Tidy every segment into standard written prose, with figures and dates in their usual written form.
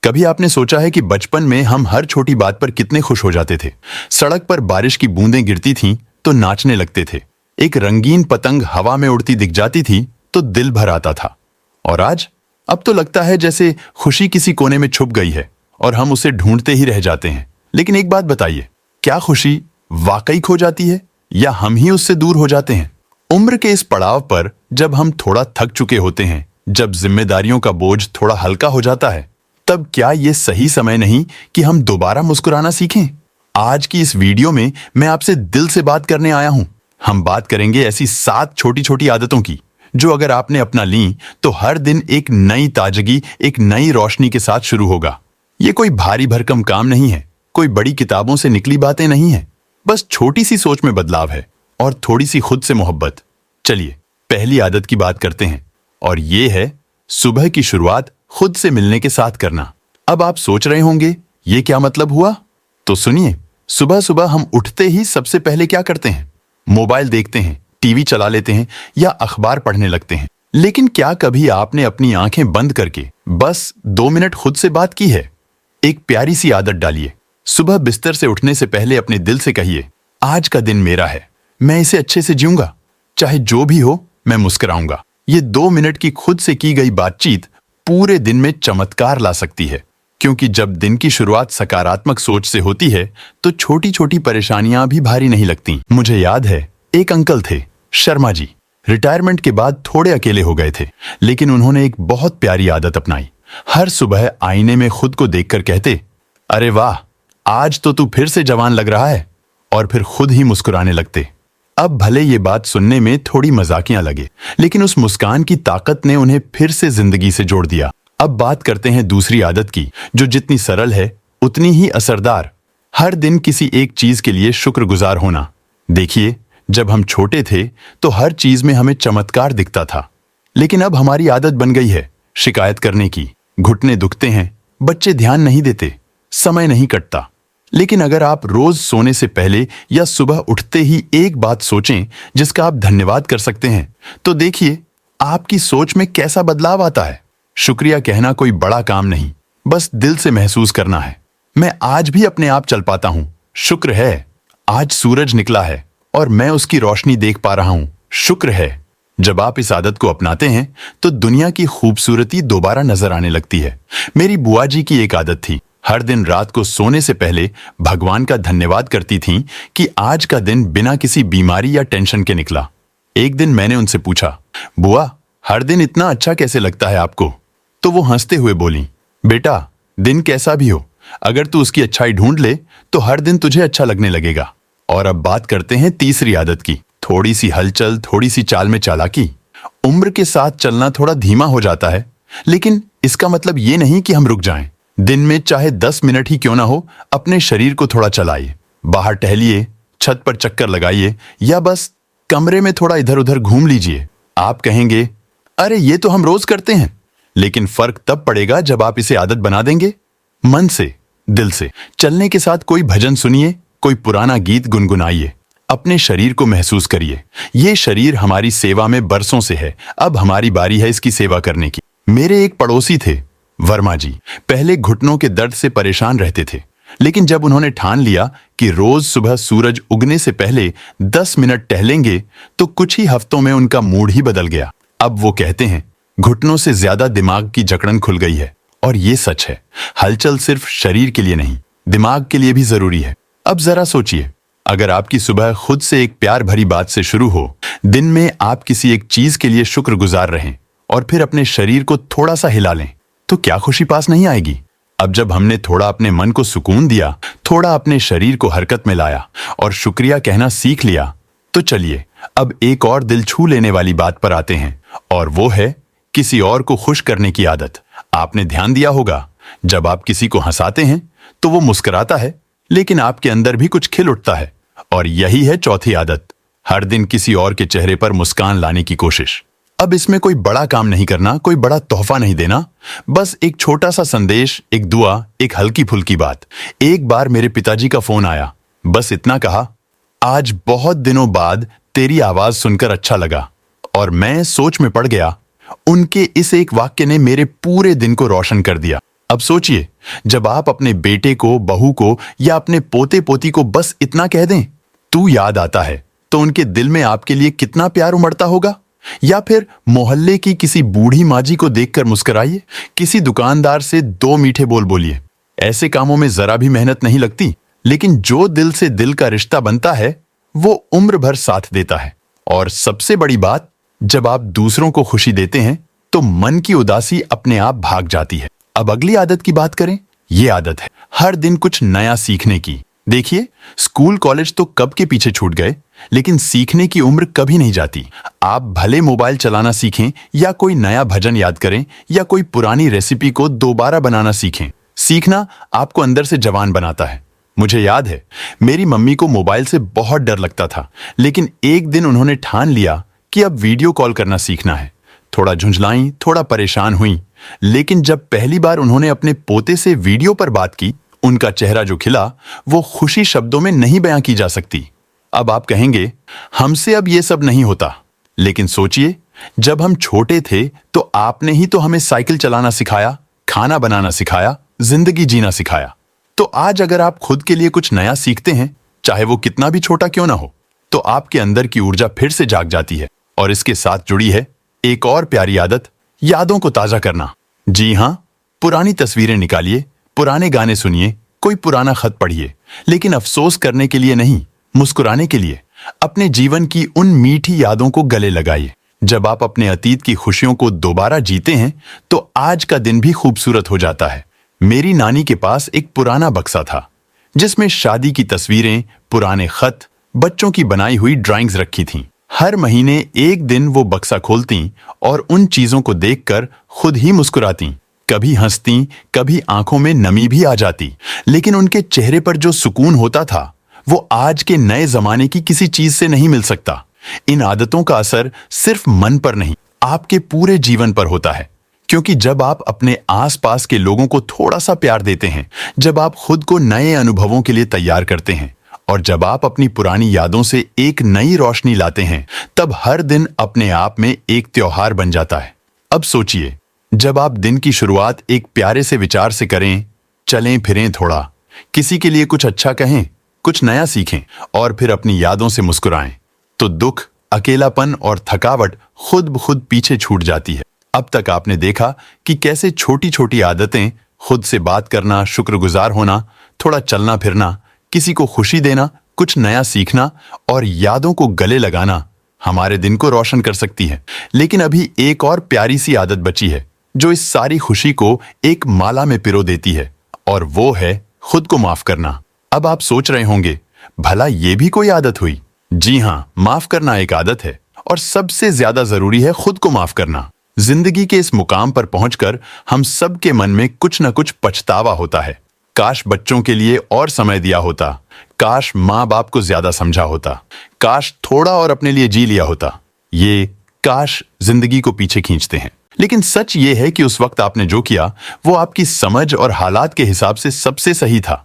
कभी आपने सोचा है कि बचपन में हम हर छोटी बात पर कितने खुश हो जाते थे। सड़क पर बारिश की बूंदें गिरती थीं तो नाचने लगते थे। एक रंगीन पतंग हवा में उड़ती दिख जाती थी तो दिल भर आता था। और आज अब तो लगता है जैसे खुशी किसी कोने में छुप गई है और हम उसे ढूंढते ही रह जाते हैं। लेकिन एक बात बताइए, क्या खुशी वाकई खो जाती है या हम ही उससे दूर हो जाते हैं? उम्र के इस पड़ाव पर जब हम थोड़ा थक चुके होते हैं, जब जिम्मेदारियों का बोझ थोड़ा हल्का हो जाता है, तब क्या ये सही समय नहीं कि हम दोबारा मुस्कुराना सीखें? आज की इस वीडियो में मैं आपसे दिल से बात करने आया हूं। हम बात करेंगे ऐसी 7 छोटी छोटी आदतों की जो अगर आपने अपना ली तो हर दिन एक नई ताजगी, एक नई रोशनी के साथ शुरू होगा। ये कोई भारी भरकम काम नहीं है, कोई बड़ी किताबों से निकली बातें नहीं है, बस छोटी सी सोच में बदलाव है और थोड़ी सी खुद से मोहब्बत। चलिए पहली आदत की बात करते हैं और ये है सुबह की शुरुआत खुद से मिलने के साथ करना। अब आप सोच रहे होंगे ये क्या मतलब हुआ? तो सुनिए, सुबह सुबह हम उठते ही सबसे पहले क्या करते हैं? मोबाइल देखते हैं, टीवी चला लेते हैं या अखबार पढ़ने लगते हैं। लेकिन क्या कभी आपने अपनी आंखें बंद करके बस 2 मिनट खुद से बात की है? एक प्यारी सी आदत डालिए। सुबह बिस्तर से उठने से पहले अपने दिल से कहिए, आज का दिन मेरा है, मैं इसे अच्छे से जीऊंगा, चाहे जो भी हो मैं मुस्कुराऊंगा। ये 2 मिनट की खुद से की गई बातचीत पूरे दिन में चमत्कार ला सकती है, क्योंकि जब दिन की शुरुआत सकारात्मक सोच से होती है तो छोटी छोटी परेशानियां भी भारी नहीं लगती। मुझे याद है, एक अंकल थे, शर्मा जी। रिटायरमेंट के बाद थोड़े अकेले हो गए थे, लेकिन उन्होंने एक बहुत प्यारी आदत अपनाई। हर सुबह आईने में खुद को देखकर कहते, अरे वाह, आज तो तू फिर से जवान लग रहा है, और फिर खुद ही मुस्कुराने लगते। अब भले ये बात सुनने में थोड़ी मजाकियां लगे, लेकिन उस मुस्कान की ताकत ने उन्हें फिर से जिंदगी से जोड़ दिया। अब बात करते हैं दूसरी आदत की, जो जितनी सरल है उतनी ही असरदार। हर दिन किसी एक चीज के लिए शुक्रगुजार होना। देखिए, जब हम छोटे थे तो हर चीज में हमें चमत्कार दिखता था, लेकिन अब हमारी आदत बन गई है शिकायत करने की। घुटने दुखते हैं, बच्चे ध्यान नहीं देते, समय नहीं कटता। लेकिन अगर आप रोज सोने से पहले या सुबह उठते ही एक बात सोचें जिसका आप धन्यवाद कर सकते हैं, तो देखिए आपकी सोच में कैसा बदलाव आता है। शुक्रिया कहना कोई बड़ा काम नहीं, बस दिल से महसूस करना है, मैं आज भी अपने आप चल पाता हूं, शुक्र है। आज सूरज निकला है और मैं उसकी रोशनी देख पा रहा हूं, शुक्र है। जब आप इस आदत को अपनाते हैं तो दुनिया की खूबसूरती दोबारा नजर आने लगती है। मेरी बुआ जी की एक आदत थी, हर दिन रात को सोने से पहले भगवान का धन्यवाद करती थीं कि आज का दिन बिना किसी बीमारी या टेंशन के निकला। एक दिन मैंने उनसे पूछा, बुआ, हर दिन इतना अच्छा कैसे लगता है आपको? तो वो हंसते हुए बोली, बेटा, दिन कैसा भी हो, अगर तू उसकी अच्छाई ढूंढ ले तो हर दिन तुझे अच्छा लगने लगेगा। और अब बात करते हैं तीसरी आदत की, थोड़ी सी हलचल, थोड़ी सी चाल में चालाकी। उम्र के साथ चलना थोड़ा धीमा हो जाता है, लेकिन इसका मतलब ये नहीं कि हम रुक जाएं। दिन में चाहे 10 मिनट ही क्यों ना हो, अपने शरीर को थोड़ा चलाइए, बाहर टहलिए, छत पर चक्कर लगाइए या बस कमरे में थोड़ा इधर उधर घूम लीजिए। आप कहेंगे, अरे ये तो हम रोज करते हैं, लेकिन फर्क तब पड़ेगा जब आप इसे आदत बना देंगे। मन से, दिल से चलने के साथ कोई भजन सुनिए, कोई पुराना गीत गुनगुनाइए, अपने शरीर को महसूस करिए। ये शरीर हमारी सेवा में बरसों से है, अब हमारी बारी है इसकी सेवा करने की। मेरे एक पड़ोसी थे, वर्मा जी। पहले घुटनों के दर्द से परेशान रहते थे, लेकिन जब उन्होंने ठान लिया कि रोज सुबह सूरज उगने से पहले 10 मिनट टहलेंगे तो कुछ ही हफ्तों में उनका मूड ही बदल गया। अब वो कहते हैं, घुटनों से ज्यादा दिमाग की जकड़न खुल गई है। और ये सच है, हलचल सिर्फ शरीर के लिए नहीं, दिमाग के लिए भी जरूरी है। अब जरा सोचिए, अगर आपकी सुबह खुद से एक प्यार भरी बात से शुरू हो, दिन में आप किसी एक चीज के लिए शुक्रगुजार रहें और फिर अपने शरीर को थोड़ा सा हिला लें, तो क्या खुशी पास नहीं आएगी? अब जब हमने थोड़ा अपने मन को सुकून दिया, थोड़ा अपने शरीर को हरकत में लाया और शुक्रिया कहना सीख लिया, तो चलिए अब एक और दिल छू लेने वाली बात पर आते हैं, और वो है किसी और को खुश करने की आदत। आपने ध्यान दिया होगा, जब आप किसी को हंसाते हैं तो वो मुस्कुराता है, लेकिन आपके अंदर भी कुछ खिल उठता है। और यही है चौथी आदत, हर दिन किसी और के चेहरे पर मुस्कान लाने की कोशिश। अब इसमें कोई बड़ा काम नहीं करना, कोई बड़ा तोहफा नहीं देना, बस एक छोटा सा संदेश, एक दुआ, एक हल्की फुल्की बात। एक बार मेरे पिताजी का फोन आया, बस इतना कहा, आज बहुत दिनों बाद तेरी आवाज सुनकर अच्छा लगा। और मैं सोच में पड़ गया। उनके इस एक वाक्य ने मेरे पूरे दिन को रोशन कर दिया। अब सोचिए, जब आप अपने बेटे को, बहू को या अपने पोते पोती को बस इतना कह दें, तू याद आता है, तो उनके दिल में आपके लिए कितना प्यार उमड़ता होगा। या फिर मोहल्ले की किसी बूढ़ी माजी को देखकर मुस्कुराइए, किसी दुकानदार से 2 मीठे बोल बोलिए। ऐसे कामों में जरा भी मेहनत नहीं लगती, लेकिन जो दिल से दिल का रिश्ता बनता है वो उम्र भर साथ देता है। और सबसे बड़ी बात, जब आप दूसरों को खुशी देते हैं तो मन की उदासी अपने आप भाग जाती है। अब अगली आदत की बात करें। ये आदत है हर दिन कुछ नया सीखने की। देखिए, स्कूल कॉलेज तो कब के पीछे छूट गए, लेकिन सीखने की उम्र कभी नहीं जाती। आप भले मोबाइल चलाना सीखें या कोई नया भजन याद करें या कोई पुरानी रेसिपी को दोबारा बनाना सीखें। सीखना आपको अंदर से जवान बनाता है। मुझे याद है, मेरी मम्मी को मोबाइल से बहुत डर लगता था, लेकिन एक दिन उन्होंने ठान लिया कि अब वीडियो कॉल करना सीखना है। थोड़ा झुंझलाईं, थोड़ा परेशान हुई, लेकिन जब पहली बार उन्होंने अपने पोते से वीडियो पर बात की, उनका चेहरा जो खिला, वो खुशी शब्दों में नहीं बयां की जा सकती। अब आप कहेंगे, हमसे अब ये सब नहीं होता, लेकिन सोचिए, जब हम छोटे थे तो आपने ही तो हमें साइकिल चलाना सिखाया, खाना बनाना सिखाया, जिंदगी जीना सिखाया। तो आज अगर आप खुद के लिए कुछ नया सीखते हैं, चाहे वो कितना भी छोटा क्यों ना हो, तो आपके अंदर की ऊर्जा फिर से जाग जाती है। और इसके साथ जुड़ी है एक और प्यारी आदत, यादों को ताजा करना। जी हां, पुरानी तस्वीरें निकालिए, पुराने गाने सुनिए, कोई पुराना खत पढ़िए, लेकिन अफसोस करने के लिए नहीं, मुस्कुराने के लिए। अपने जीवन की उन मीठी यादों को गले लगाइए। जब आप अपने अतीत की खुशियों को दोबारा जीते हैं तो आज का दिन भी खूबसूरत हो जाता है। मेरी नानी के पास एक पुराना बक्सा था, जिसमें शादी की तस्वीरें, पुराने खत, बच्चों की बनाई हुई ड्राइंग्स रखी थीं। हर महीने एक दिन वो बक्सा खोलती और उन चीजों को देखकर खुद ही मुस्कुराती। कभी हंसती, कभी आंखों में नमी भी आ जाती, लेकिन उनके चेहरे पर जो सुकून होता था वो आज के नए जमाने की किसी चीज से नहीं मिल सकता। इन आदतों का असर सिर्फ मन पर नहीं, आपके पूरे जीवन पर होता है। क्योंकि जब आप अपने आसपास के लोगों को थोड़ा सा प्यार देते हैं, जब आप खुद को नए अनुभवों के लिए तैयार करते हैं और जब आप अपनी पुरानी यादों से एक नई रोशनी लाते हैं, तब हर दिन अपने आप में एक त्योहार बन जाता है। अब सोचिए, जब आप दिन की शुरुआत एक प्यारे से विचार से करें, चलें फिरें थोड़ा, किसी के लिए कुछ अच्छा कहें, कुछ नया सीखें और फिर अपनी यादों से मुस्कुराएं, तो दुख, अकेलापन और थकावट खुद ब खुद पीछे छूट जाती है। अब तक आपने देखा कि कैसे छोटी छोटी आदतें, खुद से बात करना, शुक्रगुजार होना, थोड़ा चलना फिरना, किसी को खुशी देना, कुछ नया सीखना और यादों को गले लगाना हमारे दिन को रोशन कर सकती है। लेकिन अभी एक और प्यारी सी आदत बची है जो इस सारी खुशी को एक माला में पिरो देती है, और वो है खुद को माफ करना। अब आप सोच रहे होंगे, भला ये भी कोई आदत हुई? जी हां, माफ करना एक आदत है और सबसे ज्यादा जरूरी है खुद को माफ करना। जिंदगी के इस मुकाम पर पहुंचकर हम सब के मन में कुछ न कुछ पछतावा होता है। काश बच्चों के लिए और समय दिया होता, काश माँ बाप को ज्यादा समझा होता, काश थोड़ा और अपने लिए जी लिया होता। ये काश जिंदगी को पीछे खींचते हैं। लेकिन सच ये है कि उस वक्त आपने जो किया वो आपकी समझ और हालात के हिसाब से सबसे सही था।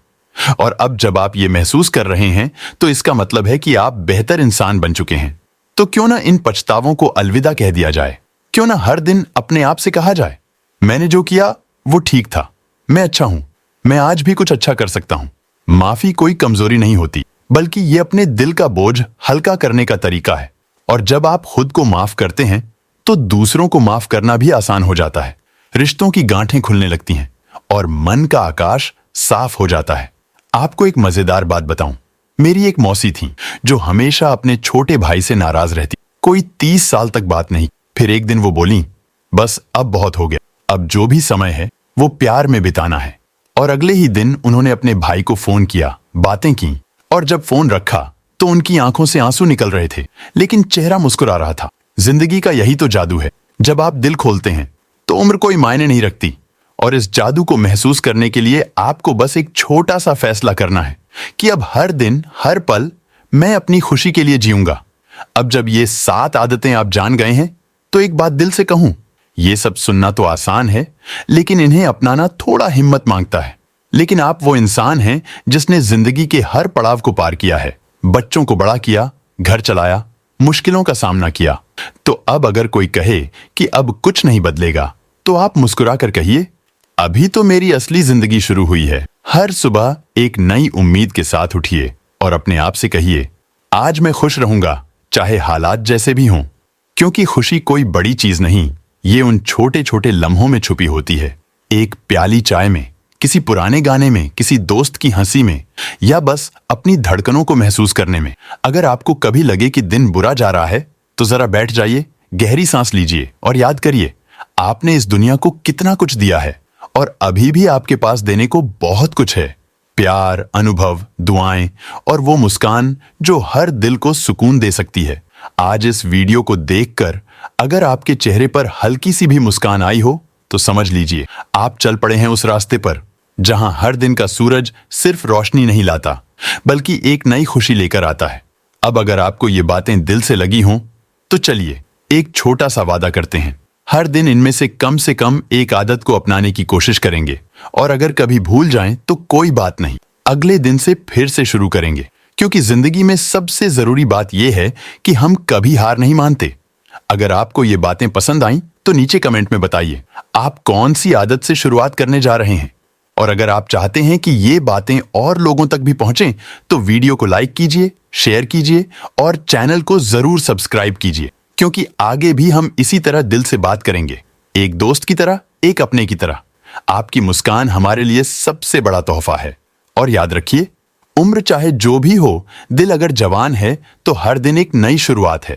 और अब जब आप ये महसूस कर रहे हैं तो इसका मतलब है कि आप बेहतर इंसान बन चुके हैं। तो क्यों ना इन पछतावों को अलविदा कह दिया जाए? क्यों ना हर दिन अपने आप से कहा जाए, मैंने जो किया वो ठीक था, मैं अच्छा हूं, मैं आज भी कुछ अच्छा कर सकता हूं। माफी कोई कमजोरी नहीं होती, बल्कि ये अपने दिल का बोझ हल्का करने का तरीका है। और जब आप खुद को माफ करते हैं तो दूसरों को माफ करना भी आसान हो जाता है। रिश्तों की गांठें खुलने लगती हैं और मन का आकाश साफ हो जाता है। आपको एक मजेदार बात बताऊं, मेरी एक मौसी थी जो हमेशा अपने छोटे भाई से नाराज रहती। कोई 30 साल तक बात नहीं। फिर एक दिन वो बोली, बस अब बहुत हो गया, अब जो भी समय है वो प्यार में बिताना है। और अगले ही दिन उन्होंने अपने भाई को फोन किया, बातें की, और जब फोन रखा तो उनकी आंखों से आंसू निकल रहे थे, लेकिन चेहरा मुस्कुरा रहा था। जिंदगी का यही तो जादू है, जब आप दिल खोलते हैं तो उम्र कोई मायने नहीं रखती। और इस जादू को महसूस करने के लिए आपको बस एक छोटा सा फैसला करना है कि अब हर दिन, हर पल मैं अपनी खुशी के लिए जीऊंगा। अब जब ये 7 आदतें आप जान गए हैं तो एक बात दिल से कहूं, ये सब सुनना तो आसान है, लेकिन इन्हें अपनाना थोड़ा हिम्मत मांगता है। लेकिन आप वो इंसान हैं जिसने जिंदगी के हर पड़ाव को पार किया है, बच्चों को बड़ा किया, घर चलाया, मुश्किलों का सामना किया। तो अब अगर कोई कहे कि अब कुछ नहीं बदलेगा, तो आप मुस्कुरा कर कहिए, अभी तो मेरी असली जिंदगी शुरू हुई है। हर सुबह एक नई उम्मीद के साथ उठिए और अपने आप से कहिए, आज मैं खुश रहूंगा, चाहे हालात जैसे भी हों। क्योंकि खुशी कोई बड़ी चीज नहीं, ये उन छोटे छोटे लम्हों में छुपी होती है। एक प्याली चाय में, किसी पुराने गाने में, किसी दोस्त की हंसी में, या बस अपनी धड़कनों को महसूस करने में। अगर आपको कभी लगे कि दिन बुरा जा रहा है, तो जरा बैठ जाइए, गहरी सांस लीजिए और याद करिए, आपने इस दुनिया को कितना कुछ दिया है और अभी भी आपके पास देने को बहुत कुछ है। प्यार, अनुभव, दुआएं और वो मुस्कान जो हर दिल को सुकून दे सकती है। आज इस वीडियो को देखकर अगर आपके चेहरे पर हल्की सी भी मुस्कान आई हो, तो समझ लीजिए आप चल पड़े हैं उस रास्ते पर जहां हर दिन का सूरज सिर्फ रोशनी नहीं लाता, बल्कि एक नई खुशी लेकर आता है। अब अगर आपको ये बातें दिल से लगी हों, तो चलिए एक छोटा सा वादा करते हैं। हर दिन इनमें से कम एक आदत को अपनाने की कोशिश करेंगे, और अगर कभी भूल जाएं तो कोई बात नहीं, अगले दिन से फिर से शुरू करेंगे। क्योंकि जिंदगी में सबसे जरूरी बात यह है कि हम कभी हार नहीं मानते। अगर आपको ये बातें पसंद आईं, तो नीचे कमेंट में बताइए आप कौन सी आदत से शुरुआत करने जा रहे हैं। और अगर आप चाहते हैं कि ये बातें और लोगों तक भी पहुंचें, तो वीडियो को लाइक कीजिए, शेयर कीजिए और चैनल को जरूर सब्सक्राइब कीजिए। क्योंकि आगे भी हम इसी तरह दिल से बात करेंगे, एक दोस्त की तरह, एक अपने की तरह। आपकी मुस्कान हमारे लिए सबसे बड़ा तोहफा है। और याद रखिए, उम्र चाहे जो भी हो, दिल अगर जवान है तो हर दिन एक नई शुरुआत है।